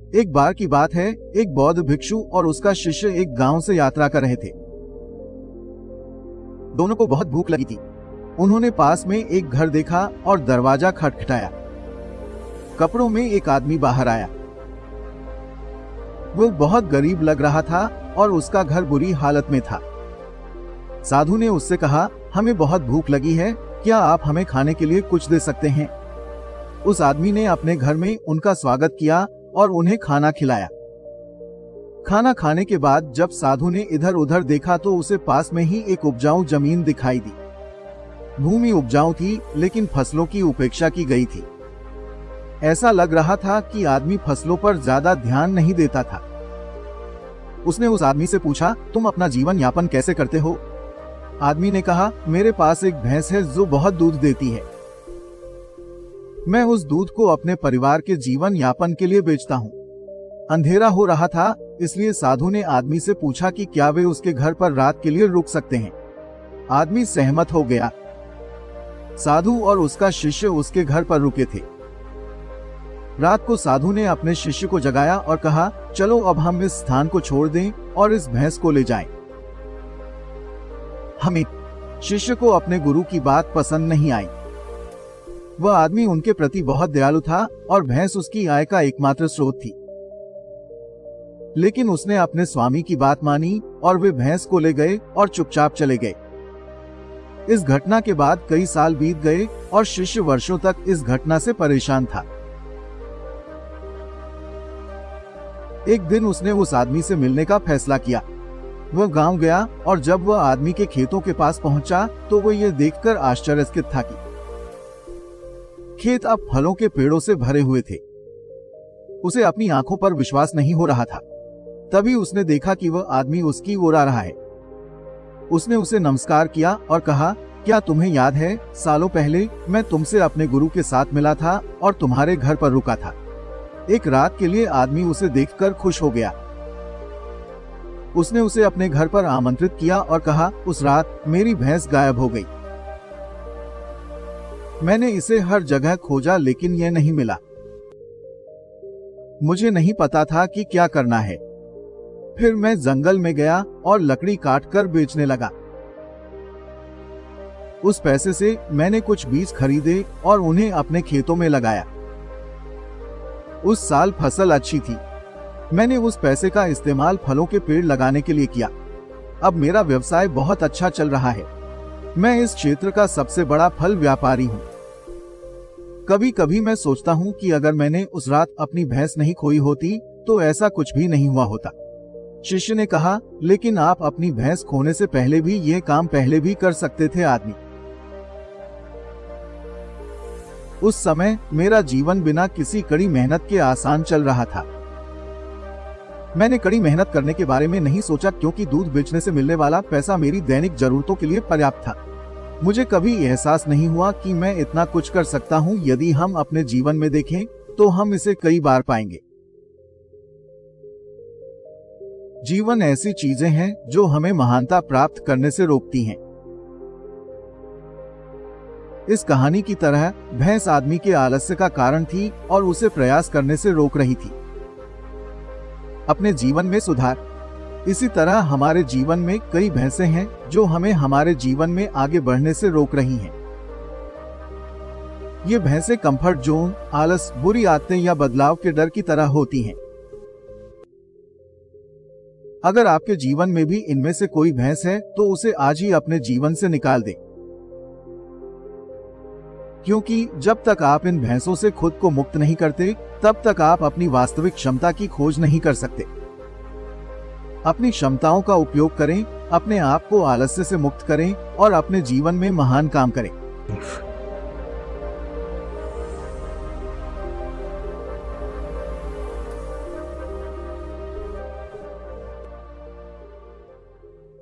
एक बार की बात है, एक बौद्ध भिक्षु और उसका शिष्य एक गांव से यात्रा कर रहे थे। दोनों को बहुत भूख लगी थी। उन्होंने पास में एक घर देखा और दरवाजा खटखटाया। कपड़ों में एक आदमी बाहर आया। वो बहुत गरीब लग रहा था और उसका घर बुरी हालत में था। साधु ने उससे कहा, हमें बहुत भूख लगी है, क्या आप हमें खाने के लिए कुछ दे सकते हैं? उस आदमी ने अपने घर में उनका स्वागत किया और उन्हें खाना खिलाया। खाना खाने के बाद जब साधु ने इधर उधर देखा तो उसे पास में ही एक उपजाऊ जमीन दिखाई दी। भूमि उपजाऊ थी, लेकिन फसलों की उपेक्षा की गई थी। ऐसा लग रहा था कि आदमी फसलों पर ज्यादा ध्यान नहीं देता था। उसने उस आदमी से पूछा, तुम अपना जीवन यापन कैसे करते हो? आदमी ने कहा, मेरे पास एक भैंस है जो बहुत दूध देती है। मैं उस दूध को अपने परिवार के जीवन यापन के लिए बेचता हूँ। अंधेरा हो रहा था, इसलिए साधु ने आदमी से पूछा कि क्या वे उसके घर पर रात के लिए रुक सकते हैं। आदमी सहमत हो गया। साधु और उसका शिष्य उसके घर पर रुके थे। रात को साधु ने अपने शिष्य को जगाया और कहा, चलो अब हम इस स्थान को छोड़ दें और इस भैंस को ले जाएं। हमें शिष्य को अपने गुरु की बात पसंद नहीं आई। वह आदमी उनके प्रति बहुत दयालु था और भैंस उसकी आय का एकमात्र स्रोत थी। लेकिन उसने अपने स्वामी की बात मानी और वे भैंस को ले गए और चुपचाप चले गए। इस घटना के बाद कई साल बीत गए और शिष्य वर्षों तक इस घटना से परेशान था। एक दिन उसने उस आदमी से मिलने का फैसला किया। वह गांव गया और जब वह आदमी के खेतों के पास पहुंचा तो वह यह देखकर आश्चर्यचकित था कि खेत अब फलों के पेड़ों से भरे हुए थे। उसे अपनी आंखों पर विश्वास नहीं हो रहा था। तभी उसने देखा कि वह आदमी उसकी ओर आ रहा है। उसने उसे नमस्कार किया और कहा, क्या तुम्हें याद है, सालों पहले मैं तुमसे अपने गुरु के साथ मिला था और तुम्हारे घर पर रुका था। एक रात के लिए आदमी उसे देखकर खुश हो गया। उसने उसे अपने घर पर आमंत्रित किया और कहा, उस रात मेरी भैंस गायब हो गई। मैंने इसे हर जगह खोजा लेकिन यह नहीं मिला। मुझे नहीं पता था कि क्या करना है। फिर मैं जंगल में गया और लकड़ी काटकर बेचने लगा। उस पैसे से मैंने कुछ बीज खरीदे और उन्हें अपने खेतों में लगाया। उस साल फसल अच्छी थी। मैंने उस पैसे का इस्तेमाल फलों के पेड़ लगाने के लिए किया। अब मेरा व्यवसाय बहुत अच्छा चल रहा है। मैं इस क्षेत्र का सबसे बड़ा फल व्यापारी हूँ। कभी कभी मैं सोचता हूँ कि अगर मैंने उस रात अपनी भैंस नहीं खोई होती तो ऐसा कुछ भी नहीं हुआ होता। शिष्य ने कहा, लेकिन आप अपनी भैंस खोने से पहले भी ये काम पहले भी कर सकते थे। आदमी, उस समय मेरा जीवन बिना किसी कड़ी मेहनत के आसान चल रहा था। मैंने कड़ी मेहनत करने के बारे में नहीं सोचा क्योंकि दूध बेचने से मिलने वाला पैसा मेरी दैनिक जरूरतों के लिए पर्याप्त था। मुझे कभी एहसास नहीं हुआ कि मैं इतना कुछ कर सकता हूँ। यदि हम अपने जीवन में देखें तो हम इसे कई बार पाएंगे। जीवन ऐसी चीजें हैं जो हमें महानता प्राप्त करने से रोकती हैं। इस कहानी की तरह भैंस आदमी के आलस्य का कारण थी और उसे प्रयास करने से रोक रही थी। अपने जीवन में सुधार। इसी तरह हमारे जीवन में कई भैंसें हैं जो हमें हमारे जीवन में आगे बढ़ने से रोक रही हैं। ये भैंसें कंफर्ट जोन, आलस, बुरी आदतें या बदलाव के डर की तरह होती हैं। अगर आपके जीवन में भी इनमें से कोई भैंस है तो उसे आज ही अपने जीवन से निकाल दें, क्योंकि जब तक आप इन भैंसों से खुद को मुक्त नहीं करते तब तक आप अपनी वास्तविक क्षमता की खोज नहीं कर सकते। अपनी क्षमताओं का उपयोग करें, अपने आप को आलस्य से मुक्त करें और अपने जीवन में महान काम करें।